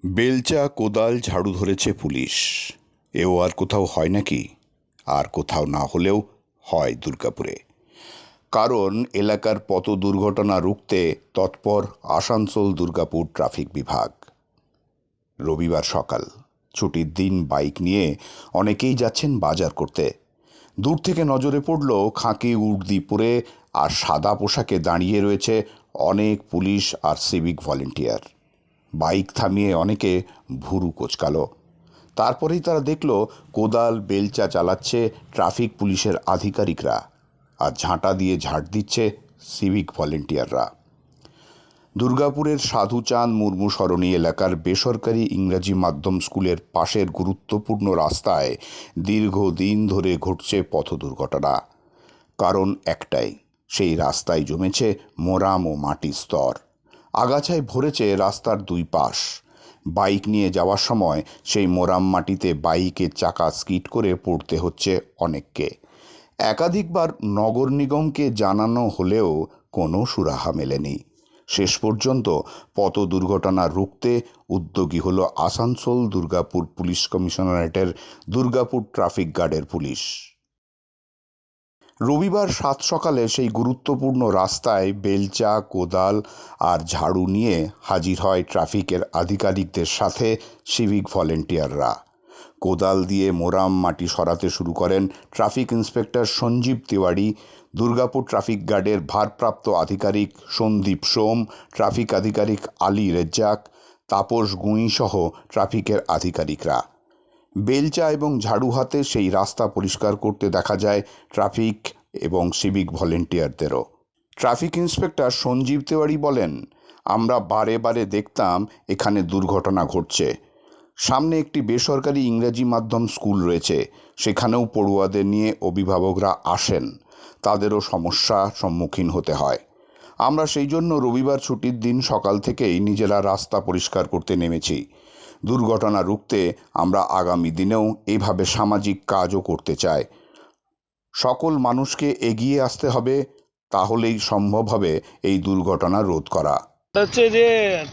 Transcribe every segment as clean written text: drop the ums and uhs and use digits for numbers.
বেলচা কোদাল ঝাড়ু ধরেছে পুলিশ। এও আর কোথাও হয় নাকি? আর কোথাও না হলেও হয় দুর্গাপুরে। কারণ এলাকার পথ দুর্ঘটনা রুখতে তৎপর আসানসোল দুর্গাপুর ট্রাফিক বিভাগ। রবিবার সকাল, ছুটির দিন, বাইক নিয়ে অনেকেই যাচ্ছেন বাজার করতে। দূর থেকে নজরে পড়ল খাকি উর্দি পরে আর সাদা পোশাকে দাঁড়িয়ে রয়েছে অনেক পুলিশ আর সিভিক ভলেন্টিয়ার। বাইক থামিয়ে অনেকে ভুরু কোচকালো। তারপরেই তারা দেখল কোদাল বেলচা চালাচ্ছে ট্রাফিক পুলিশের আধিকারিকরা, আর ঝাঁটা দিয়ে ঝাড় দিচ্ছে সিভিক ভলেন্টিয়াররা। দুর্গাপুরের সাধুচাঁদ মুর্মু সরণি এলাকার বেসরকারি ইংরাজি মাধ্যম স্কুলের পাশের গুরুত্বপূর্ণ রাস্তায় দীর্ঘদিন ধরে ঘটছে পথ দুর্ঘটনা। কারণ একটাই, সেই রাস্তায় জমেছে মোরাম ও মাটির স্তর। আগাছায় ভরেছে রাস্তার দুই পাশ। বাইক নিয়ে যাওয়ার সময় সেই মোরাম মাটিতে বাইকের চাকা স্কিড করে পড়তে হচ্ছে অনেককে। একাধিকবার নগর নিগমকে জানানো হলেও কোনো সুরাহা মেলেনি। শেষ পর্যন্ত পথ দুর্ঘটনা রুখতে উদ্যোগী হলো আসানসোল দুর্গাপুর পুলিশ কমিশনারেটের দুর্গাপুর ট্রাফিক গার্ডের পুলিশ। রবিবার সাত সকালে সেই গুরুত্বপূর্ণ রাস্তায় বেলচা, কোদাল আর ঝাড়ু নিয়ে হাজির হয় ট্রাফিকের আধিকারিকদের সাথে সিভিক ভলেন্টিয়াররা। কোদাল দিয়ে মোরাম মাটি সরাতে শুরু করেন traffic inspector Sanjeev Tiwari, Durgapur traffic গার্ডের ভারপ্রাপ্ত আধিকারিক সন্দীপ সোম, ট্রাফিক আধিকারিক আলী রেজ্জাক, তাপস গুঁই সহ ট্রাফিকের আধিকারিকরা। বেলচা এবং ঝাড়ু হাতে সেই রাস্তা পরিষ্কার করতে দেখা যায় ট্রাফিক এবং সিভিক ভলেন্টিয়ারদেরও। ট্রাফিক ইন্সপেক্টর সঞ্জীব তিওয়ারি বলেন, আমরা বারে বারে দেখতাম এখানে দুর্ঘটনা ঘটছে। সামনে একটি বেসরকারি ইংরেজি মাধ্যম স্কুল রয়েছে, সেখানেও পড়ুয়াদের নিয়ে অভিভাবকরা আসেন, তাদেরও সমস্যার সম্মুখীন হতে হয়। আমরা সেই জন্য রবিবার ছুটির দিন সকাল থেকেই নিজেরা রাস্তা পরিষ্কার করতে নেমেছি। দুর্ঘটনা রুখতে আমরা আগামী দিনেও এভাবে সামাজিক কাজও করতে চাই। সকল মানুষকে এগিয়ে আসতে হবে, তাহলেই সম্ভব হবে এই দুর্ঘটনা রোধ করা। হচ্ছে যে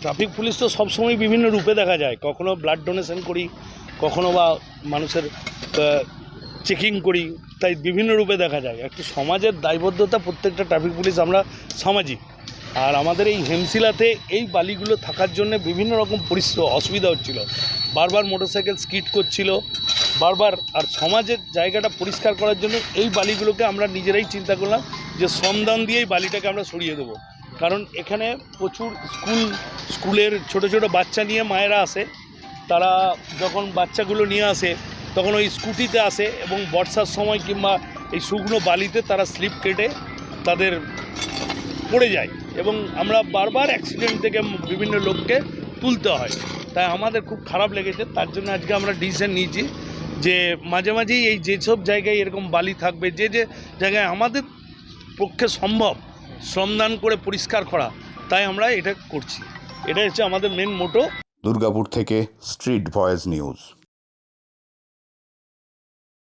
ট্রাফিক পুলিশ তো সবসময় বিভিন্ন রূপে দেখা যায়, কখনো ব্লাড ডোনেশন করি, কখনো বা মানুষের চেকিং করি, তাই বিভিন্ন রূপে দেখা যায়। একটি সমাজের দায়বদ্ধতা, প্রত্যেকটা ট্রাফিক পুলিশ আমরা সামাজিক। আর আমাদের এই হেমশিলাতে এই বালিগুলো থাকার জন্য বিভিন্ন রকম অসুবিধা হচ্ছিল, বারবার মোটরসাইকেল স্কিড করছিল বারবার। আর সমাজের জায়গাটা পরিষ্কার করার জন্য এই বালিগুলোকে আমরা নিজেরাই চিন্তা করলাম যে শ্রমদান দিয়েই বালিটাকে আমরা সরিয়ে দেবো। কারণ এখানে প্রচুর স্কুলের ছোট ছোট বাচ্চা নিয়ে মায়েরা আসে। তারা যখন বাচ্চাগুলো নিয়ে আসে তখন ওই স্কুটিতে আসে এবং বর্ষার সময় কিংবা এই শুকনো বালিতে তারা স্লিপ কেটে তাদের পড়ে যায় এবং আমরা বারবার অ্যাক্সিডেন্ট থেকে বিভিন্ন লোককে তুলতে হয়। তাই আমাদের খুব খারাপ লেগেছে। তার জন্য আজকে আমরা ডিসিশন নিয়েছি যে মাঝে মাঝেই এই যেসব জায়গায় এরকম বালি থাকবে, যে যে জায়গায় আমাদের পক্ষে সম্ভব শ্রমদান করে পরিষ্কার করা, তাই আমরা এটা করছি। এটা হচ্ছে আমাদের মেন মোটো। দুর্গাপুর থেকে স্ট্রিট ভয়েস নিউজ।